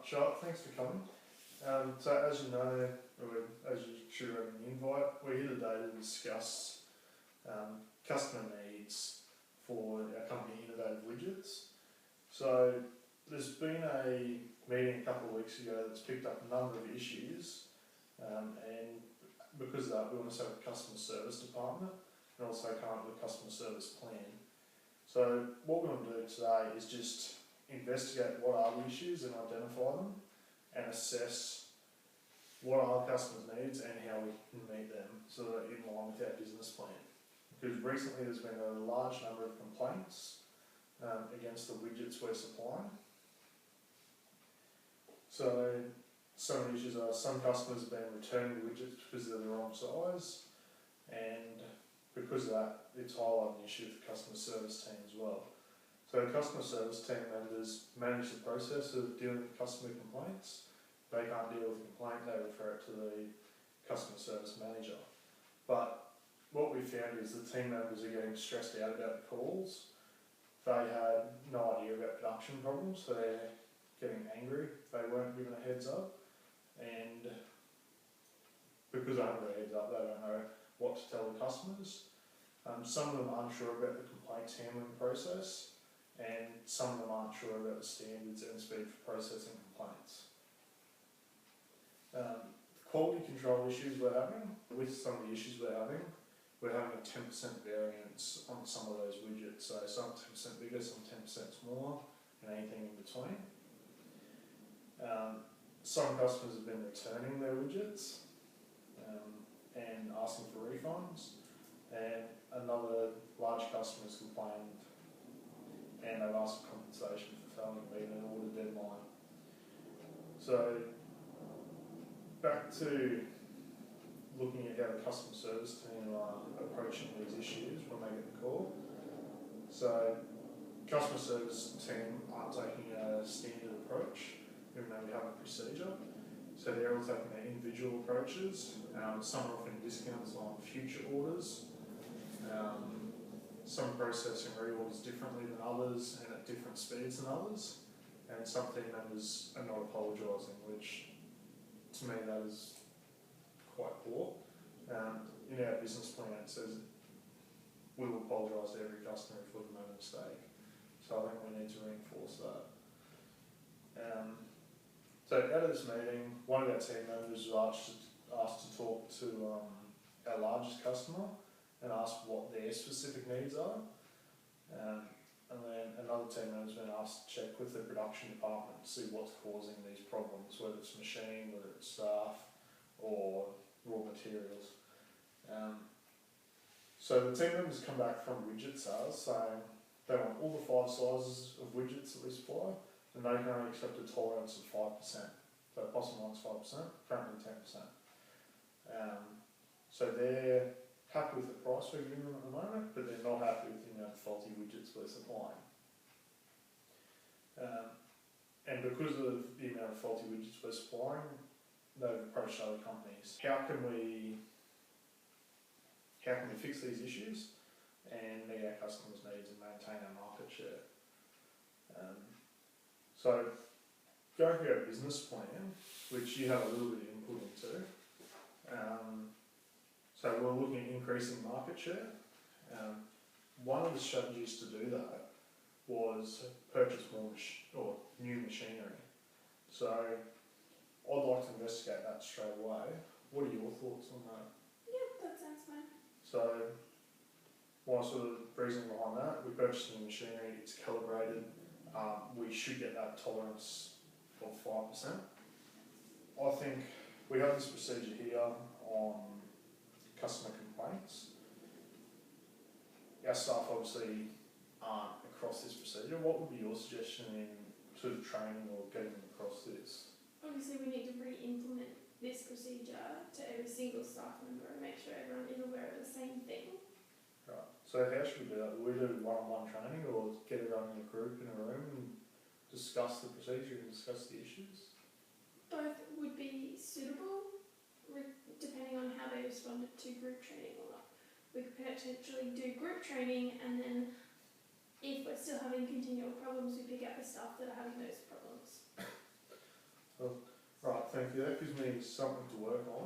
Charlotte, thanks for coming. So as you know, or as you should have an invite, we're here today to discuss customer needs for our company Innovative Widgets. So there's been a meeting a couple of weeks ago that's picked up a number of issues, and because of that we want to set up a customer service department and also come up with a customer service plan. So what we want to do today is just investigate what are the issues and identify them and assess what are our customers' needs and how we can meet them so that in line with our business plan. Because recently there's been a large number of complaints against the widgets we're supplying. So some of the issues are some customers have been returning widgets because they're the wrong size, and because of that it's highlighting the issue with the customer service team as well. So the customer service team members manage the process of dealing with customer complaints. They can't deal with a complaint, they refer it to the customer service manager. But what we found is the team members are getting stressed out about the calls. They had no idea about production problems, so they're getting angry. They weren't given a heads up, and because they haven't got a heads up, they don't know what to tell the customers. Some of them aren't sure about the complaints handling process, and some of them aren't sure about the standards and speed for processing complaints. Quality control issues we're having, with some of the issues we're having a 10% variance on some of those widgets. So some 10% bigger, some 10% smaller, and anything in between. Some customers have been returning their widgets and asking for refunds, and another large customer has complained and they've asked for compensation for failing to meet an order deadline. So back to looking at how the customer service team are approaching these issues when they get the call. So customer service team aren't taking a standard approach, even though we have a procedure. So they're all taking their individual approaches. Some are offering discounts on future orders. Some processing reorders differently than others and at different speeds than others. And some team members are not apologising, which to me that is quite poor. In our business plan it says we will apologise to every customer if we've made a mistake. So I think we need to reinforce that. So out of this meeting, one of our team members was asked to talk to our largest customer and ask what their specific needs are. And then another team member has been asked to check with the production department to see what's causing these problems, whether it's machine, whether it's staff, or raw materials. So the team members come back from widget sales saying they want all the 5 sizes of widgets that we supply, and they can only accept a tolerance of 5%. So plus or minus 5%, currently 10%. So they're happy with the price we're giving them at the moment, but they're not happy with the amount of faulty widgets we're supplying. And because of the amount of faulty widgets we're supplying, they've approached other companies. How can we fix these issues and meet our customers' needs and maintain our market share? So going through our business plan, which you have a little bit of input into, so we're looking at increasing market share. One of the strategies to do that was purchase more new machinery. So I'd like to investigate that straight away. What are your thoughts on that? Yeah, that sounds fine. So one sort of reason behind that, we purchased new machinery, it's calibrated, we should get that tolerance of 5%. I think we have this procedure here on customer complaints. Our staff obviously aren't across this procedure. What would be your suggestion in sort of training or getting them across this? Obviously we need to re-implement this procedure to every single staff member and make sure everyone is aware of the same thing. Right. So how should we do that? Will we do one-on-one training or get everyone in a group in a room and discuss the procedure and discuss the issues? Both would be suitable, depending on how they responded to group training or not. We could potentially do group training, and then if we're still having continual problems, we pick out the staff that are having those problems. thank you. That gives me something to work on.